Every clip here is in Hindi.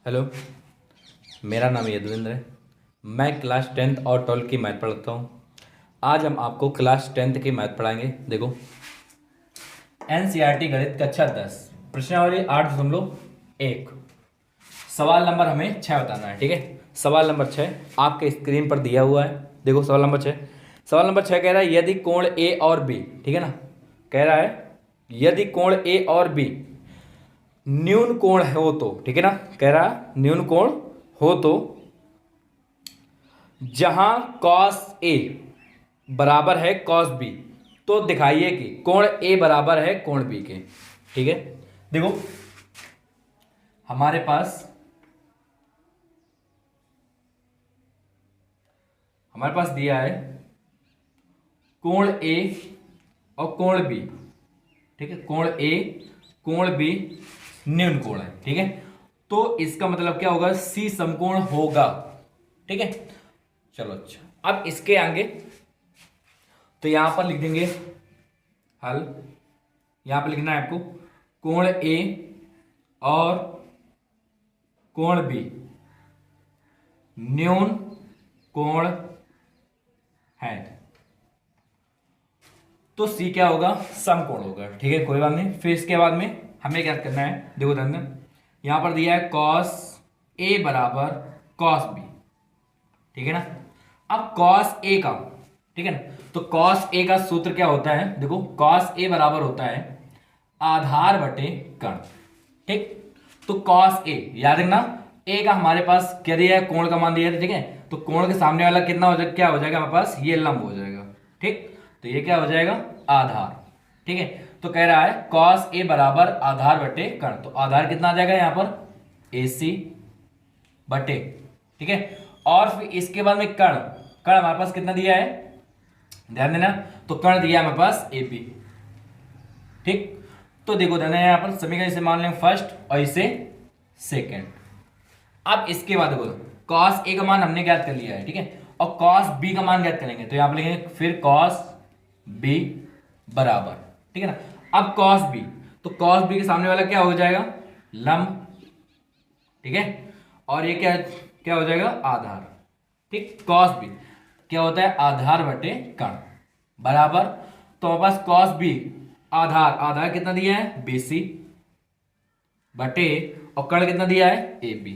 हेलो। मेरा नाम यदुविंद्र है। मैं क्लास 10th और 12th की मैथ पढ़ाता हूँ। आज हम आपको क्लास 10th की मैथ पढ़ाएंगे। देखो, एनसीईआरटी गणित कक्षा 10 प्रश्नावली 8.1 सवाल नंबर हमें 6 बताना है। ठीक है, सवाल नंबर 6 आपके स्क्रीन पर दिया हुआ है। देखो सवाल नंबर 6 कह रहा है यदि कोण ए और बी, ठीक है ना, कह रहा है यदि कोण ए और बी न्यून कोण हो तो, ठीक है ना, कह रहा है न्यून कोण हो तो जहां cos ए बराबर है cos बी, तो दिखाइए कि कोण ए बराबर है कोण बी के। ठीक है, देखो हमारे पास दिया है कोण ए और कोण बी। ठीक है, कोण ए कोण बी न्यून कोण है। ठीक है, तो इसका मतलब क्या होगा, सी समकोण होगा। ठीक है, चलो अच्छा, अब इसके आगे तो यहां पर लिख देंगे हल। यहां पर लिखना है आपको कोण ए और कोण बी न्यून कोण है, तो सी क्या होगा, समकोण होगा। ठीक है, कोई बात नहीं। फिर इसके बाद में हमें क्या करना है, देखो ध्यान दें, यहां पर दिया है cos ए बराबर cos बी। ठीक है ना, अब cos ए का, ठीक है ना, तो cos ए का सूत्र क्या होता है, देखो cos ए बराबर होता है आधार बटे कर्ण। ठीक, तो cos ए याद रखना, ए का हमारे पास क्या दिया है, कोण का मान दिया है। ठीक है, तो कोण के सामने वाला कितना हो जाएगा, क्या हो जाएगा हमारे पास, ये लंब हो जाएगा। ठीक, तो ये क्या हो जाएगा, आधार। ठीक है, तो कह रहा है cos ए बराबर आधार बटे कर्ण, तो आधार कितना आ जाएगा यहां पर, ए सी बटे। ठीक है, और फिर इसके बाद में कर्ण, कर्ण हमारे पास कितना दिया है, ध्यान देना, तो कर्ण दिया है हमारे पास ए बी। ठीक, तो देखो ध्यान देना, यहां पर समीकरण इसे मान लेंगे फर्स्ट और इसे सेकेंड। अब इसके बाद देखो cos ए का मान हमने ज्ञात कर लिया है। ठीक है, और cos बी का मान ज्ञात करेंगे, तो यहां पर लिखेंगे फिर cos बी बराबर, ठीक है ना, अब cos बी, तो cos बी के सामने वाला क्या हो जाएगा, लंब। ठीक है, और ये क्या क्या हो जाएगा, आधार। ठीक, cos बी क्या होता है, आधार बटे कर्ण बराबर, तो हमारे पास cos बी आधार, आधार कितना दिया है, बीसी बटे, और कर्ण कितना दिया है, ए बी।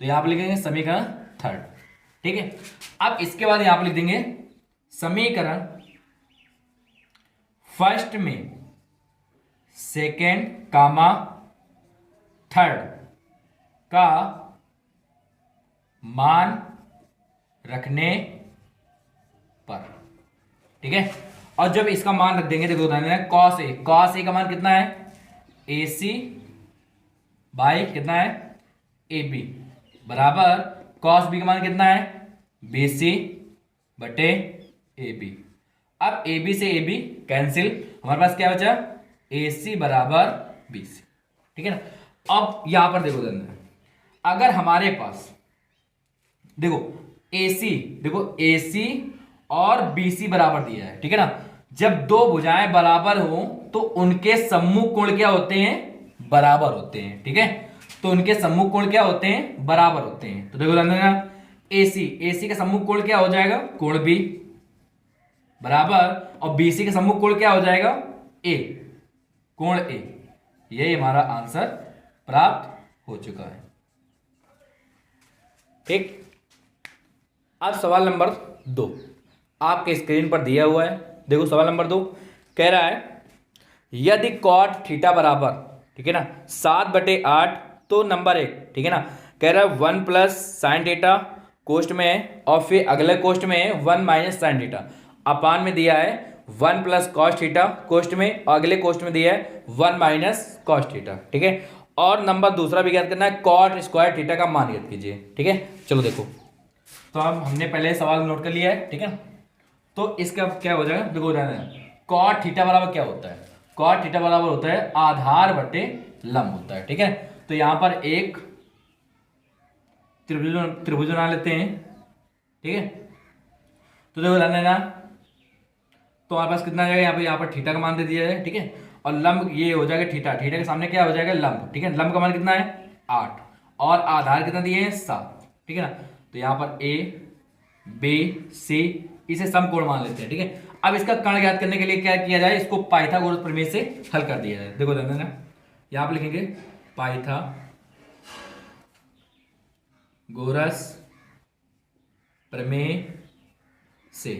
तो यहां पर लिखेंगे समीकरण थर्ड। ठीक है, अब इसके बाद यहां पर लिख देंगे समीकरण फर्स्ट में सेकेंड कामा थर्ड का मान रखने पर। ठीक है, और जब इसका मान रख देंगे, देखो ध्यान देना, cos ए का मान कितना है, ए सी बाई कितना है, ए बी बराबर cos बी का मान कितना है, बी सी बटे ए बी। अब ए बी से ए बी कैंसिल, हमारे पास क्या बचा, ए सी बराबर बी सी। ठीक है ना, अब यहां पर देखो ध्यान, अगर हमारे पास देखो AC, देखो AC और BC बराबर दिया है। ठीक है ना, जब दो भुजाएं बराबर हो तो उनके सम्मुख कोण क्या होते हैं, बराबर होते हैं। ठीक है, तो उनके सम्मुख कोण क्या होते हैं, बराबर होते हैं। तो देखो ध्यान देना, AC का सम्मुख कोण क्या हो जाएगा, कोण B बराबर, और BC का सम्मुख कोण क्या हो जाएगा, A कोण A। ये हमारा आंसर प्राप्त हो चुका है। ठीक, अब सवाल नंबर 2 आपके स्क्रीन पर दिया हुआ है। देखो सवाल नंबर 2 कह रहा है यदि cot थीटा बराबर, ठीक है ना, 7/8, तो नंबर 1, ठीक है ना, कह रहा है 1 प्लस साइन थीटा कोष्ट में है, और फिर अगले कोष्ट में है 1 माइनस साइन थीटा, अपान में दिया है 1 प्लस कॉस थीटा कोष्ट में, और अगले कोष्ट में दिया है 1 माइनस कॉस थीटा। ठीक है, और नंबर दूसरा भी ज्ञात करना है, कॉट स्क्वायर थीटा का मान ज्ञात कीजिए। ठीक है, चलो देखो, तो अब हमने पहले सवाल नोट कर लिया है। ठीक है, तो इसका क्या हो जाएगा, देखो कॉट थीटा बराबर क्या होता है, कॉट थीटा बराबर होता है आधार बटे लंब होता है। ठीक है, तो यहां पर एक त्रिभुज बना लेते हैं। ठीक है, तो देखो ध्यान देना, तो हमारे पास कितना आ जाएगा, यहाँ पर थीटा का मान दे दिया है। ठीक है, और लंब ये हो जाएगा थीटा, थीटा के सामने क्या हो जाएगा, लंब। ठीक है, लंब का मान कितना है, 8, और आधार कितना दिए हैं 7, ठीक है ना। तो यहाँ पर ए बी सी, इसे समकोण मान लेते हैं, ठीक है। अब इसका कर्ण ज्ञात करने के लिए क्या किया जाए, इसको पाइथागोरस प्रमेय से हल कर दिया जाए। देखो ध्यान देना, यहाँ पर लिखेंगे पाइथागोरस प्रमेय से।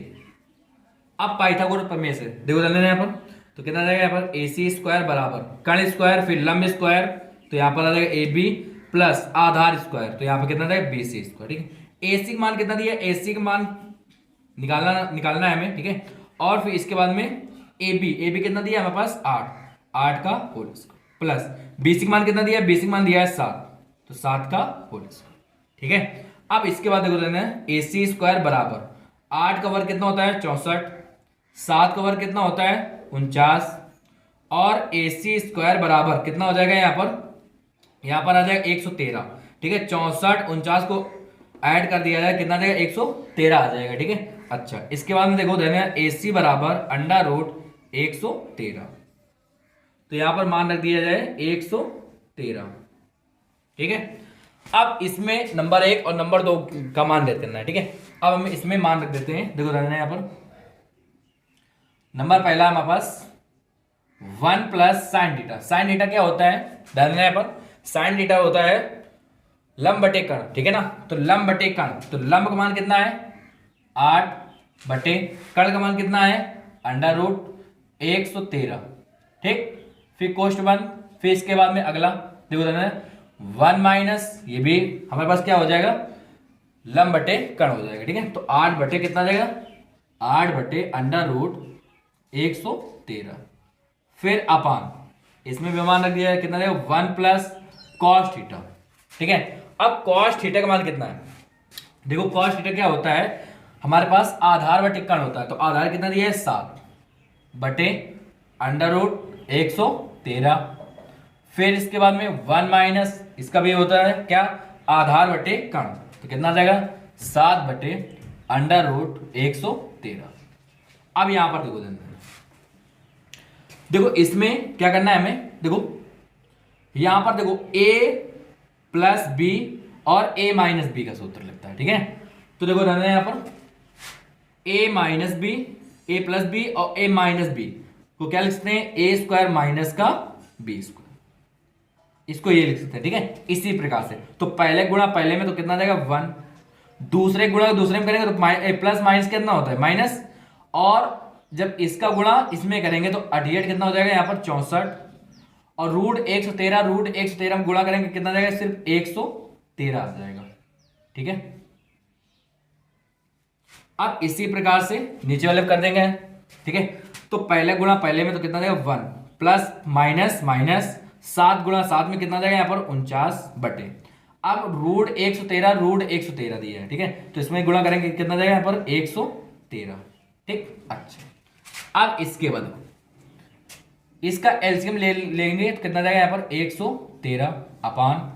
अब पाइथागोरस प्रमेय से देखो ध्यान देना, यहाँ पर तो कितना आ जाएगा, यहाँ पर ए सी स्क्वायर बराबर कर्ण स्क्वायर फिर लंब स्क्वायर, तो यहाँ पर आ जाएगा ए बी प्लस आधार स्क्वायर, तो यहाँ पर कितना आ जाएगा बी सी स्क्वायर, ठीक है। ए सी का मान कितना दिया, ए सी का मान निकालना है हमें, ठीक है। और फिर इसके बाद में ए बी कितना दिया हमारे पास 8 का whole square plus B C का मान कितना दिया, बी सी का मान दिया है 7, तो 7 का होल स्क्वायर, ठीक है। अब इसके बाद देखो देना है ए सी स्क्वायर बराबर 8 का वर्ग कितना होता है 64, 7 का वर्ग कितना होता है 49, और ए सी स्क्वायर बराबर कितना हो जाएगा यहाँ पर आ जाएगा 113, ठीक है। 64 49 को ऐड कर दिया जाए कितना आ जाएगा 113 आ जाएगा, ठीक है। अच्छा, इसके बाद में देखो देना है ए सी बराबर अंडर रूट 113, तो यहां पर मान रख दिया जाए 113, ठीक है। अब इसमें नंबर 1 और नंबर 2 का मान देते हैं, ठीक है। अब हम इसमें मान रख देते हैं, देखो ध्यान देना, यहाँ पर नंबर पहला हमारे पास 1 plus sine theta. Sine theta क्या होता है, ध्यान देना, यहाँ पर साइन थीटा होता है लंब बटे कर्ण, ठीक है ना। तो लंब बटे कर्ण, तो लंब का मान कितना है 8 बटे कर्ण का मान कितना है अंडर रूट 113, ठीक। फिर कोष्ठ बंद, फिर इसके बाद में अगला देखो देना 1 माइनस ये भी हमारे पास क्या हो जाएगा लंब बटे कर्ण हो जाएगा, ठीक है। तो 8 बटे कितना आ जाएगा 8 बटे अंडर रूट 113, फिर अपान इसमें भी मान रख दिया है कितना देगा 1 प्लस कॉस थीटा, ठीक है। अब कॉस थीटा का मान कितना है, देखो कॉस थीटा क्या होता है हमारे पास आधार बटे कर्ण होता है, तो आधार कितना दिया है 7 बटे अंडर रूट 113, फिर इसके बाद में 1 माइनस इसका भी होता है क्या आधार बटे कर्ण, तो कितना आ जाएगा 7 बटे अंडर रूट 113। अब यहां पर देखो इसमें क्या करना है हमें, देखो यहां पर देखो a प्लस बी और a माइनस बी का सूत्र लगता है, ठीक है। तो देखो रहना है यहां पर a minus B, a plus B और a माइनस बी को क्या लिख सकते हैं a स्क्वायर माइनस का b स्क्वायर, इसको ये लिख सकते हैं, ठीक है। इसी प्रकार से तो पहले गुणा पहले में तो कितना जाएगा 1, दूसरे गुणा दूसरे में करेंगे तो प्लस माइनस कितना होता है माइनस, और जब इसका गुणा इसमें करेंगे तो 88 कितना हो जाएगा यहाँ पर 64, और रूट 113 में गुणा करेंगे कितना जाएगा सिर्फ 113 आ जाएगा, ठीक है। अब इसी प्रकार से नीचे वाले कर देंगे, ठीक है। तो पहले गुणा पहले में तो कितना जाएगा 1 प्लस माइनस माइनस 7 गुणा 7 में कितना जाएगा यहाँ पर 49 बटे, अब रूट 113 दिया है, ठीक है। तो इसमें गुणा करेंगे कितना जाएगा यहाँ पर 113, ठीक। अच्छा, अब इसके बाद इसका एलसीएम लेंगे तो कितना जाएगा यहाँ पर 113 अपान,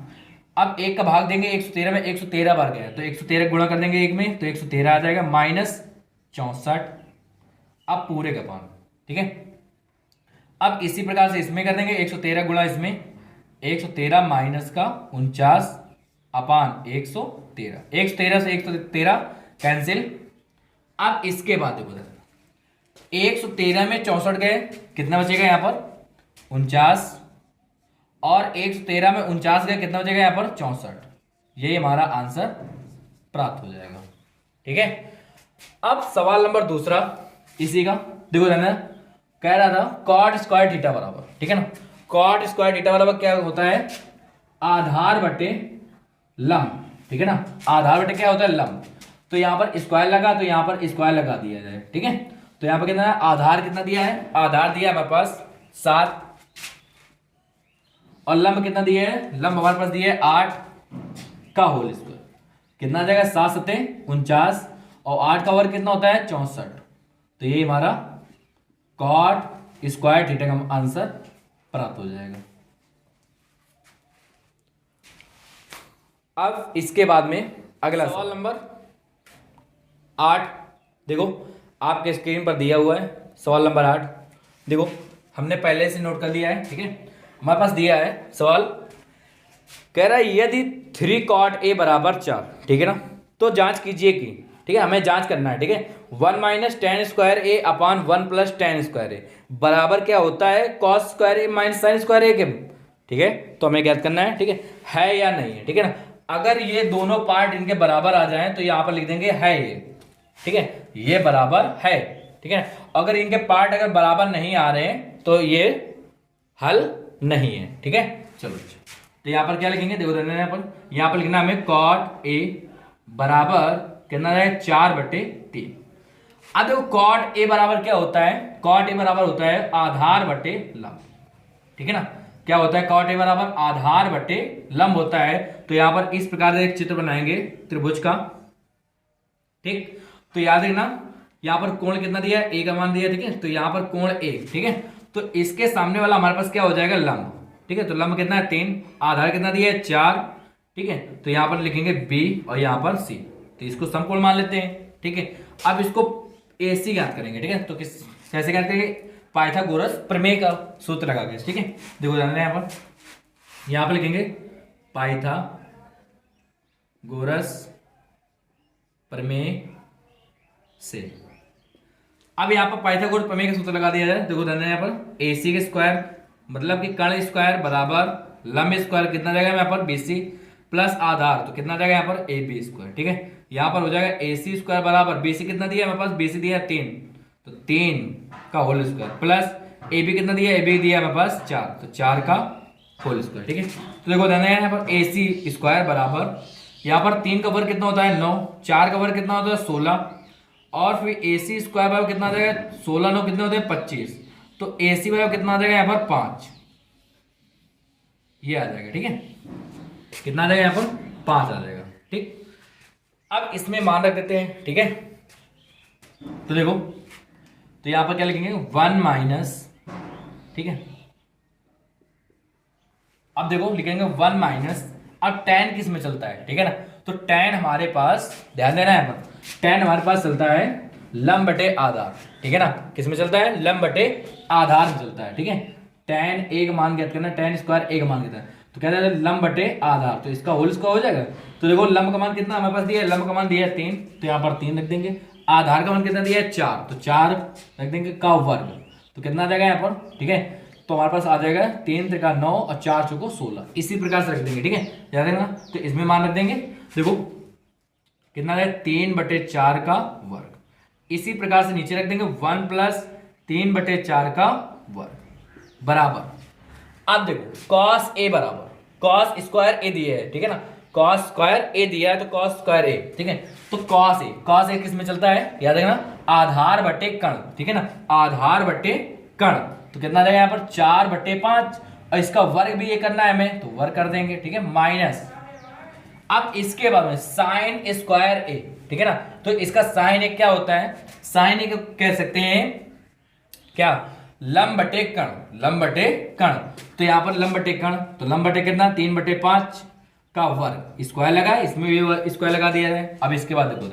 अब एक का भाग देंगे 113 में 113 बार गया तो 113 गुणा कर देंगे एक में तो 113 आ जाएगा माइनस 64, अब पूरे का अपान, ठीक है। अब इसी प्रकार से इसमें कर देंगे 113 गुणा इसमें 113 माइनस का 49 अपान 113, 113 से 113 कैंसिल। अब इसके बाद देखो 113 में 64 गए कितना बचेगा यहाँ पर 49, और 113 में 49 गए कितना बचेगा यहाँ पर 64, ये हमारा आंसर प्राप्त हो जाएगा, ठीक है। अब सवाल नंबर दूसरा इसी का देखो ना, कह रहा था कॉट स्क्वायर थीटा बराबर, ठीक है ना। कॉट स्क्वायर थीटा बराबर क्या होता है आधार बटे लंब, ठीक है ना। आधार बटे क्या होता है लंब, तो यहां पर स्क्वायर लगा तो यहां पर स्क्वायर लगा दिया जाए, ठीक है। तो यहां पर कितना आधार कितना दिया है, आधार दिया हमारे पास 7, और लंब कितना दिया है, लंब हमारे पास दिया है 8 का होल स्क्वायर, कितना आ जाएगा 7 सत्ते 49, और 8 का वर्ग कितना होता है 64, तो ये हमारा कॉट स्क्वायर थीटा का आंसर प्राप्त हो जाएगा। अब इसके बाद में अगला सवाल नंबर 8 देखो आपके स्क्रीन पर दिया हुआ है। सवाल नंबर 8 देखो हमने पहले से नोट कर लिया है, ठीक है। हमारे पास दिया है सवाल कह रहा है यदि 3 cot A बराबर 4, ठीक है ना, तो जांच कीजिए कि, ठीक है, हमें जांच करना है, ठीक है, 1 माइनस टेन स्क्वायर ए अपॉन 1 प्लस टेन स्क्वायर ए बराबर क्या होता है कॉस स्क्वायर ए माइनस साइन स्क्वायर ए के, ठीक है। तो हमें ज्ञात करना है, ठीक है या नहीं है, ठीक है ना। अगर ये दोनों पार्ट इनके बराबर आ जाएं तो यहाँ पर लिख देंगे है ये, ठीक है, ये बराबर है, ठीक है। अगर इनके पार्ट अगर बराबर नहीं आ रहे हैं तो ये हल नहीं है, ठीक है। चलो तो यहाँ पर क्या लिखेंगे, देखो यहाँ पर लिखना हमें कॉट ए बराबर कितना है 4/3। अब देखो कॉट ए बराबर क्या होता है, कॉट ए बराबर होता है आधार बटे लंब, ठीक है ना। क्या होता है, कॉट ए बराबर आधार बटे लंब होता है। तो यहां पर इस प्रकार से एक चित्र बनाएंगे त्रिभुज का, ठीक। तो याद रखना यहां पर कोण कितना दिया है, ए का मान दिया है, ठीक है। तो यहां पर कोण ए, ठीक है, तो इसके सामने वाला हमारे पास क्या हो जाएगा लंब, ठीक है। तो लंब कितना है 3, आधार कितना दिया है 4, ठीक है। तो यहां पर लिखेंगे बी और यहां पर सी, तो इसको समकोण मान लेते हैं, ठीक है। अब इसको ए सी ज्ञात करेंगे, ठीक है। तो किस कैसे ज्ञात करेंगे, पाइथागोरस प्रमेय का सूत्र लगा के, ठीक है। देखो ध्यान दें यहां पर लिखेंगे पाइथागोरस प्रमेय से। अब यहाँ पर पाइथागोरस प्रमेय का सूत्र लगा दिया जाए। देखो ध्यान दें यहाँ पर ए सी के स्क्वायर मतलब कि कर्ण स्क्वायर बराबर लंब स्क्वायर कितना जाएगा यहाँ पर बी सी प्लस आधार तो कितना जाएगा यहाँ पर ए बी स्क्वायर, ठीक है। यहाँ पर हो जाएगा ए सी स्क्वायर बराबर बी सी कितना दिया है हमारे पास, बी सी दिया 3, तो 3 का whole square plus A B कितना दिया, ए बी दिया हमें पास 4, तो 4 का होल स्क्वायर, ठीक है। तो देखो ध्यान दें यहाँ पर ए सी स्क्वायर बराबर यहाँ पर 3 का वर्ग कितना होता है 9, 4 का वर्ग कितना होता है 16, और फिर ए सी स्क्वायर बराबर कितना आ जाएगा 16 9 कितने होते हैं 25, तो ए सी बराबर कितना आ जाएगा यहाँ पर 5, ये आ जाएगा, ठीक है। कितना आ जाएगा यहाँ पर 5 आ जाएगा, ठीक। अब इसमें मान रख देते हैं, ठीक है। तो देखो तो यहां पर क्या लिखेंगे 1 माइनस, ठीक है। अब देखो लिखेंगे 1 माइनस, अब tan किस में चलता है, ठीक है ना। तो tan हमारे पास ध्यान देना है, tan हमारे पास चलता है लंब बटे आधार, ठीक है ना। किस में चलता है, लंब बटे आधार में चलता है, ठीक है। tan a का मान ज्ञात करना, tan स्क्वायर a का मान कितना है, तो कहते हैं लंब बटे आधार, तो इसका होल स्क्वायर हो जाएगा। तो देखो लंब का मान कितना हमारे पास दिया है, लंब का मान दिया है 3, तो यहाँ पर 3 रख देंगे। आधार का मान कितना दिया है 4, तो 4 रख देंगे का वर्ग, तो कितना आ जाएगा यहाँ पर, ठीक है। तो हमारे पास आ जाएगा 3 3 का 9 और 4 चौको 16, इसी प्रकार से रख देंगे, ठीक है। याद रखना, तो इसमें मान रख देंगे। देखो कितना है 3/4 का वर्ग, इसी प्रकार से नीचे रख देंगे 1 प्लस 3/4 का वर्ग बराबर। अब देखो cos a बराबर cos स्क्वायर a दिया है, ठीक है ना। cos स्क्वायर a दिया है तो cos स्क्वायर a, ठीक है। तो cos a किस में चलता है, याद रखना आधार बटे कर्ण, ठीक है ना, आधार बटे कर्ण। तो कितना आ जाएगा यहाँ पर 4/5, और इसका वर्ग भी ये करना है हमें, तो वर्ग कर देंगे, ठीक है, माइनस। अब इसके बाद में साइन स्क्वायर a, ठीक है ना। तो इसका साइन a क्या होता है, साइन a को कह सकते हैं क्या, लंब बटे कर्ण, लंब बटे कर्ण। तो यहाँ पर लंब बटे कर्ण, तो लंब बटे कितना 3/5 का वर्ग, स्क्वायर लगा, इसमें भी स्क्वायर लगा दिया है। अब इसके बाद देखो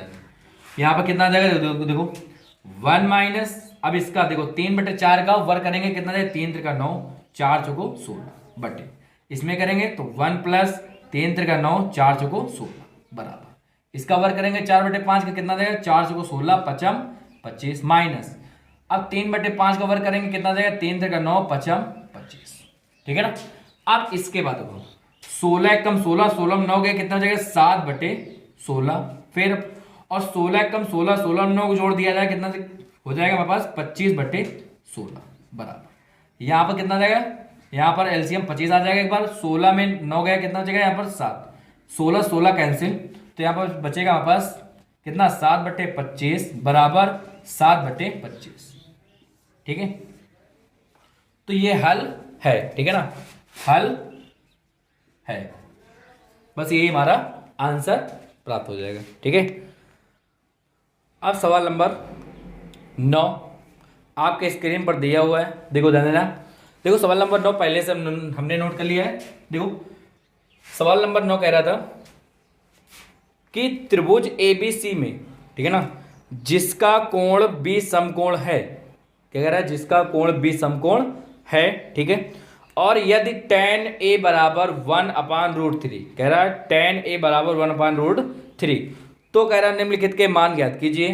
यहाँ पर कितना आ जाएगा, देखो 1 माइनस, अब इसका देखो 3/4 का वर्ग करेंगे कितना जाएगा 3 3 का 9, 4 चौको 16 बटे, इसमें करेंगे तो 1 प्लस 3 3 का 9, 4 चौको 16 बराबर, इसका वर्ग करेंगे 4/5 का कितना जाएगा 4 चौको 16 पचम 25 माइनस, अब 3/5 का वर्ग करेंगे कितना जाएगा 3 3 का 9 पचम 25, ठीक है ना। अब इसके बाद देखो 16 कम 16, 16 में 9 गया कितना हो जाएगा 7/16, फिर और 16 कम 16, 16 में 9 को जोड़ दिया जाए कितना हो जाएगा हमारे पास 25/16 बराबर। यहाँ पर कितना जाएगा, यहाँ पर एलसीएम 25 आ जाएगा एक बार, 16 में 9 गया कितना हो जाएगा यहाँ पर 7, 16 16 कैंसिल, तो यहाँ पर बचेगा हमारे पास कितना 7/25 बराबर 7/25, ठीक है। तो ये हल है, ठीक है ना, हल है, बस यही हमारा आंसर प्राप्त हो जाएगा, ठीक है। अब सवाल नंबर 9 आपके स्क्रीन पर दिया हुआ है, देखो ध्यान देना। देखो सवाल नंबर 9 पहले से हमने नोट कर लिया है। देखो सवाल नंबर 9 कह रहा था कि त्रिभुज ABC में, ठीक है ना, जिसका कोण B समकोण है, क्या कह रहा है, जिसका कोण B समकोण है, ठीक है, और यदि tan a बराबर 1/√3, कह रहा है tan a बराबर 1/√3, तो कह रहा है निम्नलिखित के मान ज्ञात कीजिए।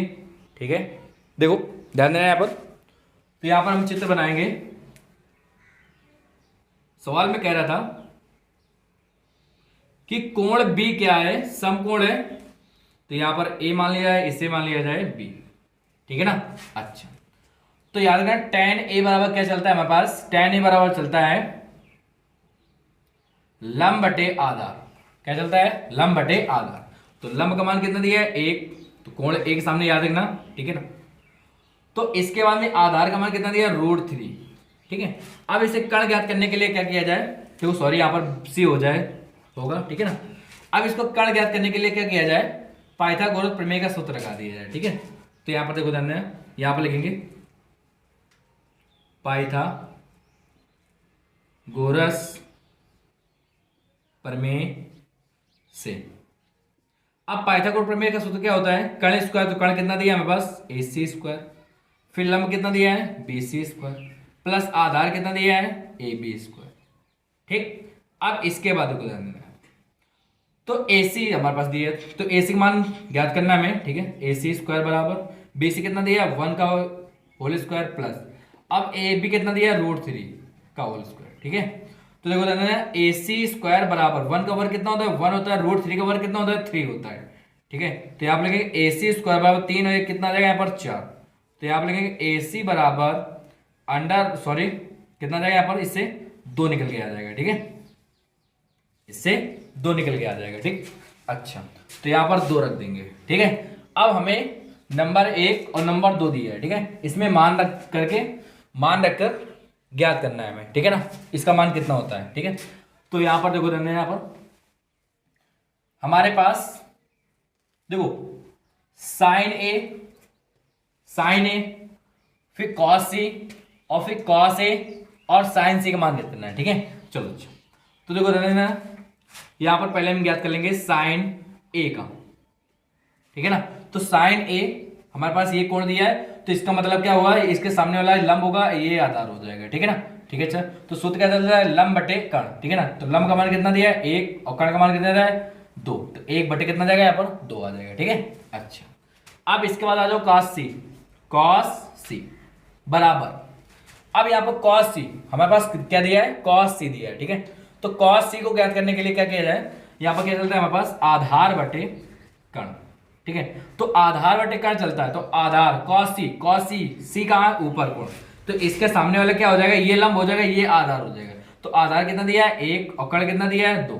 ठीक है, देखो ध्यान देना यहाँ पर। तो यहाँ पर हम चित्र बनाएंगे। सवाल में कह रहा था कि कोण B क्या है, समकोण है। तो यहां पर A मान लिया है, इसे मान लिया जाए B। ठीक है ना। अच्छा, तो याद रखना tan A बराबर क्या चलता है हमारे पास, tan A बराबर चलता है लंब बटे आधार। क्या चलता है, लंब बटे आधार। तो लंब का मान कितना दिया है, 1, तो कोण A के सामने याद रखना। ठीक है ना। तो इसके बाद में आधार का मान कितना दिया है, √3। ठीक है, अब इसे कर्ण ज्ञात करने के लिए क्या किया जाए, देखो सॉरी यहां पर C हो जाए होगा। ठीक है ना। अब इसको कर्ण ज्ञात करने के लिए क्या किया जाए, पाइथागोरस प्रमेय का सूत्र लगा दिया जाए। ठीक है, तो यहां पर देखो ध्यान देना, यहां पर लिखेंगे पाइथागोरस प्रमेय से। अब पाइथागोरस प्रमेय का सूत्र क्या होता है, कर्ण स्क्वायर, तो कर्ण कितना दिया है हमारे पास, AC स्क्वायर, फिर लंब कितना दिया है, BC स्क्वायर, प्लस आधार कितना दिया है, AB स्क्वायर। ठीक, अब इसके बाद देखो ध्यान देना, तो AC हमारे पास दिया है, तो AC का मान ज्ञात करना है हमें। ठीक है, AC स्क्वायर बराबर BC कितना दिया है, 1 का होल स्क्वायर, प्लस अब AB कितना दिया है, √3 का होल स्क्वायर। ठीक है, तो देखो ध्यान देना, AC स्क्वायर बराबर 1 का वर्ग कितना होता है, 1 होता है, √3 का वर्ग कितना होता है, 3 होता है। ठीक है, तो यहाँ पर लिखेंगे AC स्क्वायर बराबर 3 और 1 कितना आ जाएगा यहाँ पर 4। तो यहाँ पर लिखेंगे AC बराबर कितना आ जाएगा यहाँ पर, इससे 2 निकल के आ जाएगा। ठीक है, इससे 2 निकल के आ जाएगा। ठीक, अच्छा, तो यहां पर 2 रख देंगे। ठीक है, अब हमें नंबर 1 और नंबर 2 दिया है। ठीक है, इसमें मान रखकर ज्ञात करना है हमें। ठीक है ना, इसका मान कितना होता है। ठीक है, तो यहां पर देखो, यहां पर हमारे पास देखो साइन ए, फिर कॉस सी, और फिर कॉस ए और साइन सी का मान ज्ञात करना है। ठीक है, चलो अच्छा, तो देखो यहां पर पहले हम ज्ञात कर लेंगे साइन ए का। ठीक है ना, तो साइन ए हमारे पास ये कोण दिया है, तो इसका मतलब क्या हुआ, इसके सामने वाला लंब होगा, ये आधार हो जाएगा। ठीक है ना। ठीक है, अच्छा, तो सूत्र क्या चलता है, लंब बटे कर्ण। ठीक है ना, तो लंब का मान कितना दिया है, 1, और कर्ण का मान कितना दिया है, 2, तो 1 बटे कितना जाएगा यहाँ पर, 2 आ जाएगा। ठीक है, अच्छा, अब इसके बाद आ जाओ कॉस सी बराबर, अब यहाँ पर कॉस सी हमारे पास क्या दिया है, कॉस सी दिया है। ठीक है, तो कॉस सी को ज्ञात करने के लिए क्या किया जाए, यहाँ पर क्या चलता है हमारे पास, आधार बटे कर्ण। ठीक है, तो आधार बटे कर्ण चलता है, तो आधार कॉस सी कहाँ है, ऊपर कोण, तो इसके सामने वाला क्या हो जाएगा, ये लंब हो जाएगा, ये आधार हो जाएगा। तो आधार कितना दिया है, 1, और कर्ण कितना दिया है, 2।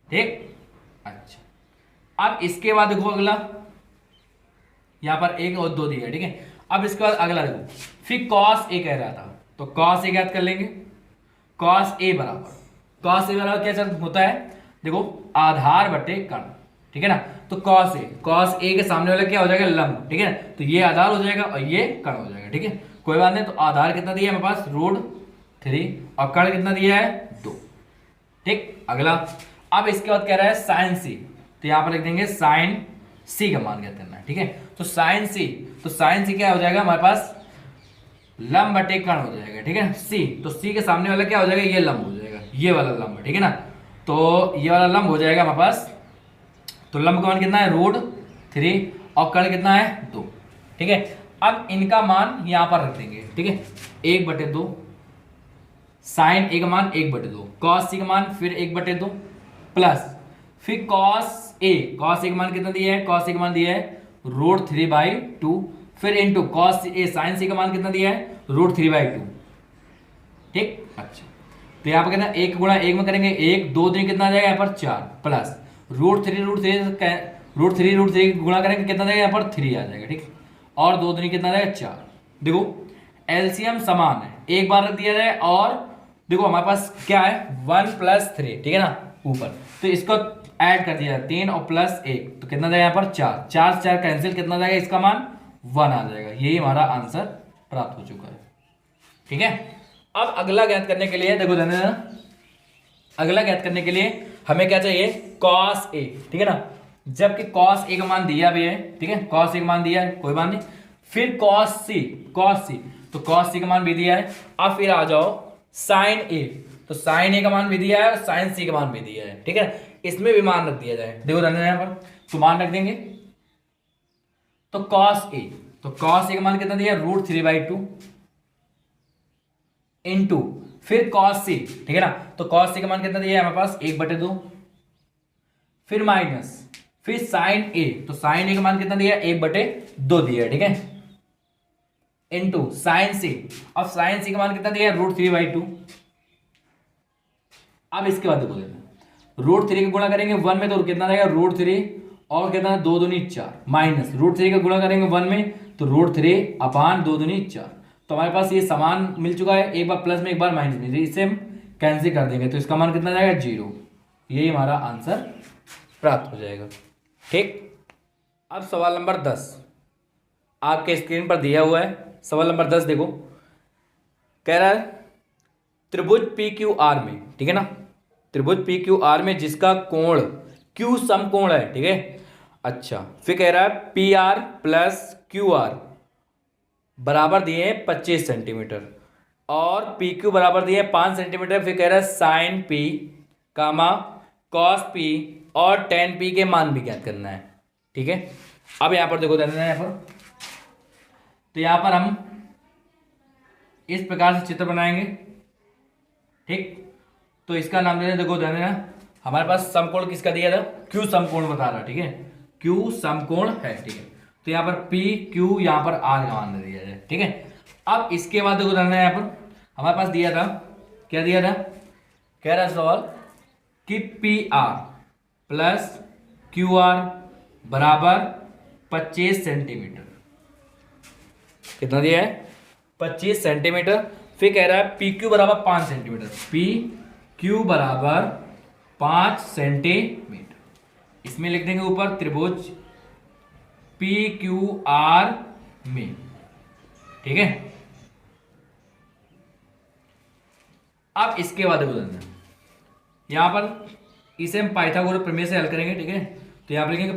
ठीक, अच्छा, अब इसके बाद देखो अगला, यहां पर 1 और 2 दिया है। ठीक है, अब इसके बाद अगला देखो, फिर कॉस ए कह रहा था, तो कॉस ए ज्ञात कर लेंगे। कॉस ए बराबर क्या होता है, देखो आधार बटे कर्ण। ठीक है ना, तो कॉस ए के सामने वाला क्या हो जाएगा, लंब। ठीक है, तो ये आधार हो जाएगा और ये कर्ण हो जाएगा। ठीक है, कोई बात नहीं, तो आधार कितना दिया है हमारे पास, √3, और कर्ण कितना दिया है, 2। ठीक, अगला, अब इसके बाद कह रहा है साइन सी, तो यहां पर लिख देंगे साइन सी का मान ज्ञात करना है। ठीक है, तो साइन सी क्या हो जाएगा हमारे पास, लंब बटे कर्ण हो जाएगा। ठीक है, तो सी के सामने वाला क्या हो जाएगा, ये लंब हो जाएगा, ये वाला लंब। ठीक है ना, तो ये वाला लंब हो जाएगा हमारे पास, तो लंब का मान कितना है, √3, और कर्ण कितना है, 2। ठीक है, अब इनका मान यहां पर रख देंगे। ठीक है, 1/2, साइन ए का मान 1/2, कॉस सी का मान फिर 1/2, प्लस फिर कॉस ए का मान कितना दिया है, कॉस ए का मान दिया है √3/2, फिर इंटू कॉस ए साइन सी का मान कितना दिया है, √3/2। ठीक, अच्छा, तो यहाँ पर कितना, 1 गुणा 1 में करेंगे 1, 2 दिन कितना आ जाएगा यहाँ पर 4, प्लस √3 गुणा करेंगे कितना जाएगा यहाँ पर 3 आ जाएगा। ठीक, और 2 दिन कितना आ जाएगा 4। देखो एलसीएम समान है, एक बार रख दिया जाए, और देखो हमारे पास क्या है, 1 + 3। ठीक है ना, ऊपर, तो इसको ऐड कर दिया 3 और +1, तो कितना जाएगा यहाँ पर 4, 4 कैंसिल, कितना जाएगा, इसका मान 1 आ जाएगा। यही हमारा आंसर प्राप्त हो चुका है। ठीक है, अब अगला ज्ञात करने के लिए देखो ध्यान देना, अगला ज्ञात करने के लिए हमें क्या चाहिए, कॉस ए। ठीक है ना, जबकि कॉस ए का मान दिया भी है। ठीक है, कॉस ए का मान दिया है, कोई बात नहीं, फिर कॉस सी, तो कॉस सी का मान भी दिया है। अब फिर आ जाओ साइन ए, तो साइन ए का मान भी दिया है और साइन सी का मान भी दिया है, ठीक है। इसमें भी मान रख दिया जाए, देखो ध्यान देना यहाँ पर, तो मान रख देंगे। तो कॉस ए, तो कॉस ए का मान कितना दिया, √3/2 इंटू फिर कॉस सी, ठीक है ना। तो कॉस सी का मान कितना दिया है हमारे पास, 1/2, फिर माइनस फिर साइन ए, तो साइन ए का मान कितना दिया है, 1/2 दिया है, ठीक है, इंटू साइन सी। अब साइन सी का मान कितना दिया है, √3/2। अब इसके बाद देखो देना, √3 का गुणा करेंगे 1 में तो कितना जाएगा, √3 और कितना, 2 दूनी 4, माइनस √3 का गुणा करेंगे 1 में तो √3/2 दूनी 4। तो हमारे पास ये समान मिल चुका है, एक बार प्लस में एक बार माइनस में, इसे हम कैंसिल कर देंगे तो इसका मान कितना जाएगा, 0। यही हमारा आंसर प्राप्त हो जाएगा, ठीक। अब सवाल नंबर 10 आपके स्क्रीन पर दिया हुआ है। सवाल नंबर 10 देखो, कह रहा है त्रिभुज PQR में, ठीक है ना, त्रिभुज PQR में जिसका कोण Q समकोण है, ठीक है। अच्छा, फिर कह रहा है PR प्लस QR बराबर दिए हैं 25 सेंटीमीटर और PQ बराबर दिए हैं 5 सेंटीमीटर। फिर कह रहा है साइन P कामा कॉस P और टेन P के मान भी ज्ञात करना है, ठीक है। अब यहां पर देखो ध्यान देना, यहाँ पर तो यहां पर हम इस प्रकार से चित्र बनाएंगे, ठीक। तो इसका नाम देना, देखो ध्यान देना, हमारे पास समकोण किसका दिया था, Q समकोण बता रहा, ठीक है, Q समकोण है, ठीक है। तो यहाँ पर P Q यहाँ पर R का मान दे दिया जाए, ठीक है। अब इसके बाद देखो ध्यान देना, यहाँ पर हमारे पास दिया था, क्या दिया था, कह रहा सवाल कि PR प्लस QR बराबर 25 सेंटीमीटर, कितना दिया है, 25 सेंटीमीटर। फिर कह रहा है PQ बराबर 5 सेंटीमीटर, PQ बराबर 5 सेंटीमीटर। इसमें लिख देंगे ऊपर त्रिभुज PQR में, ठीक है। अब इसके बाद देखो यहां पर इसे हम पाइथागोरस प्रमेय से हल करेंगे, ठीक है। तो यहां पर लिखेंगे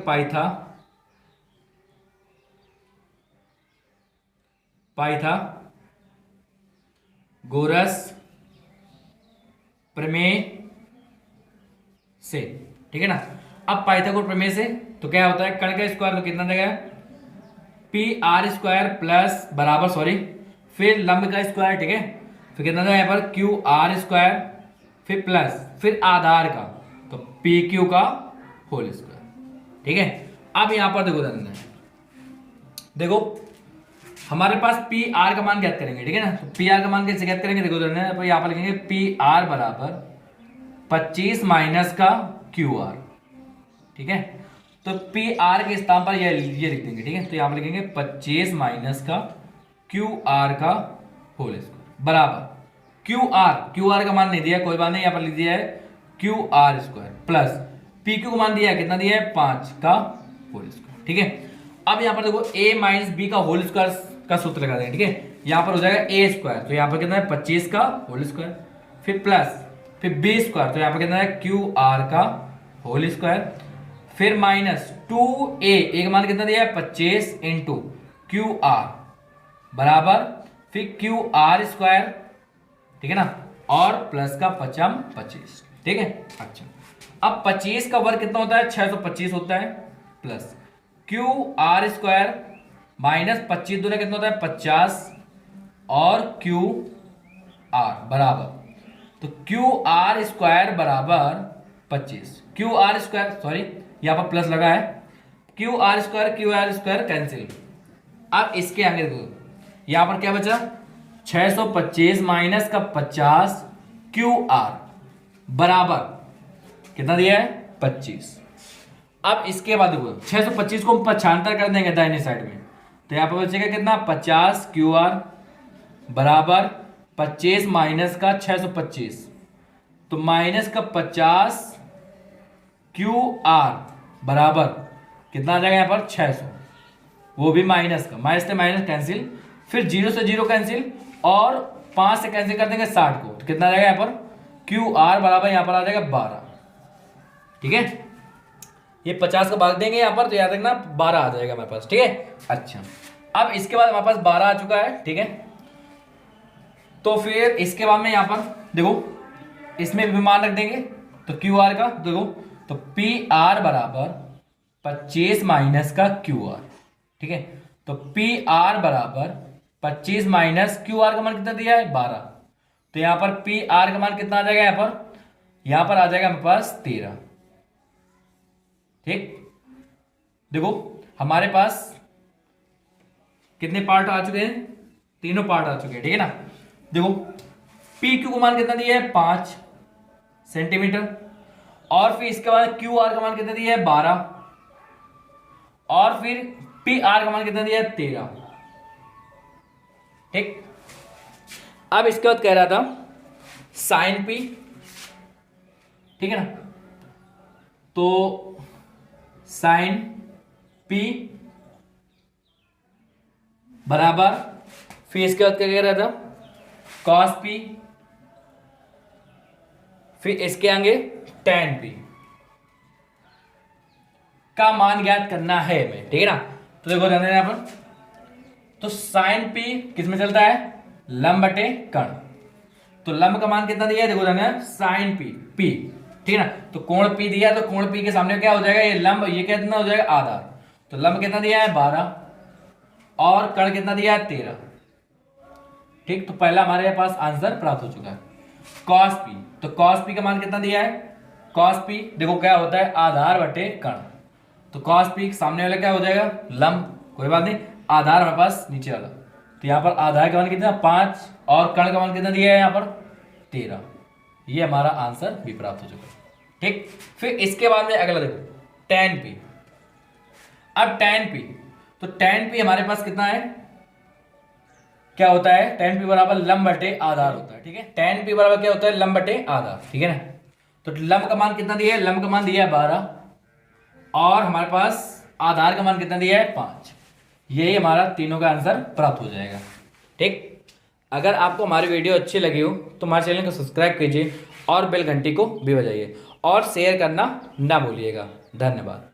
पाइथागोरस प्रमेय से, ठीक है ना। अब पाइथागोरस प्रमेय से तो क्या होता है, कर्ण का स्क्वायर तो कितना देगा, PR² प्लस बराबर सॉरी फिर लंब का स्क्वायर, ठीक है, फिर कितना देगा यहाँ पर QR², फिर प्लस फिर आधार का तो PQ का होल स्क्वायर, ठीक है। अब यहां पर देखो देखो हमारे पास PR का मान ज्ञात करेंगे, ठीक है ना। तो PR का मान कैसे ज्ञात करेंगे, देखो यहाँ पर लिखेंगे PR बराबर 25 माइनस का QR, ठीक है। तो PR के स्थान पर ये लिख देंगे, ठीक है। तो यहाँ पर लिखेंगे 25 माइनस का QR का होल स्क्वायर बराबर QR का मान नहीं दिया, कोई बात नहीं, यहाँ पर लिख दिया है QR² प्लस PQ को मान दिया है, कितना दिया है, 5 का होल स्क्वायर, ठीक है। अब यहाँ पर देखो A माइनस B का होल स्क्वायर का सूत्र लगा देंगे, ठीक है। यहाँ पर हो जाएगा A², तो यहाँ पर कितना है 25 का होल स्क्वायर, फिर प्लस फिर B², तो यहाँ पर कितना है QR का होल स्क्वायर, फिर माइनस 2A का मान कितना दिया है 25 इंटू QR बराबर फिर QR², ठीक है ना, और प्लस का 25, ठीक है। अच्छा, अब 25 का वर्ग कितना होता है, 625 होता है, प्लस QR² माइनस 25 दूना कितना होता है 50 और QR बराबर, तो QR² बराबर 25, QR² सॉरी यहाँ पर प्लस लगा है, QR² कैंसिल। अब इसके आगे देखो यहाँ पर क्या बचा, 625 माइनस का 50 QR बराबर कितना दिया है 25। अब इसके बाद देखो 625 को हम 75 कर देंगे दाहिने साइड में, तो यहाँ पर बचेगा कितना 50 QR बराबर 25 माइनस का 625, तो माइनस का 50 QR बराबर कितना आ जाएगा यहाँ पर 600, वो भी माइनस का, माइनस से माइनस कैंसिल, फिर 0 से 0 कैंसिल और 5 से कैंसिल कर देंगे 60 को, तो कितना आ जाएगा यहाँ पर QR बराबर यहाँ पर आ जाएगा 12, ठीक है। ये 50 का भाग देंगे यहाँ पर तो याद रखना 12 आ जाएगा हमारे पास, ठीक है। अच्छा, अब इसके बाद हमारे पास 12 आ चुका है, ठीक है। तो फिर इसके बाद में यहाँ पर देखो इसमें भी मान रख देंगे तो क्यू आर का देखो, तो पी आर बराबर 25 माइनस का क्यू आर। ठीक है, तो पी आर बराबर 25 माइनस क्यू आर का मान कितना दिया है 12, तो यहां पर पी आर का मान कितना आ जाएगा, यहां पर आ जाएगा मेरे पास 13। ठीक, देखो हमारे पास कितने पार्ट आ चुके हैं, तीनों पार्ट आ चुके हैं। ठीक है ना, देखो पी क्यू का मान कितना दिया है 5 सेंटीमीटर, और फिर इसके बाद क्यू आर का मान कितना दिया है 12, और फिर पी आर का मान कितना दिया है 13। ठीक, अब इसके बाद कह रहा था साइन पी। ठीक है ना, तो साइन पी बराबर, फिर इसके बाद क्या कह रहा था कॉस पी, फिर इसके आगे टेन पी का मान ज्ञात करना है हमें। ठीक है ना, तो देखो ध्यान देना यहां पर, तो साइन पी किस में चलता है, लंब बटे कर्ण, तो लंब का मान कितना दिया है, देखो ध्यान देना साइन पी पी। ठीक है ना, तो कोण पी दिया, तो कोण पी के सामने क्या हो जाएगा, ये लंब, ये कितना हो जाएगा आधार, तो लंब कितना दिया है 12 और कर्ण कितना दिया है 13। ठीक, तो पहला हमारे पास आंसर प्राप्त हो चुका है। कॉस पी, तो कॉस पी का मान कितना दिया है, कॉस पी देखो क्या होता है आधार बटे कर्ण, तो कॉस पी सामने वाला क्या हो जाएगा लंब, कोई बात नहीं, आधार हमारे पास नीचे वाला, तो यहाँ पर आधार का मान कितना 5 और कर्ण का मान कितना दिया है यहाँ पर 13। ये हमारा आंसर भी प्राप्त हो चुका है। ठीक, फिर इसके बाद में अगला देखो टेन पी। अब टेन पी, तो टेन पी हमारे पास कितना है, क्या होता है टेन पी बराबर लंब बटे आधार होता है। ठीक है, टेन पी बराबर क्या होता है लंब बटे आधार। ठीक है ना, तो लंब का मान कितना दिया है, लंब का मान दिया है 12 और हमारे पास आधार का मान कितना दिया है 5। यही हमारा तीनों का आंसर प्राप्त हो जाएगा। ठीक, अगर आपको हमारी वीडियो अच्छी लगी हो तो हमारे चैनल को सब्सक्राइब कीजिए और बेल घंटी को भी बजाइए और शेयर करना ना भूलिएगा। धन्यवाद।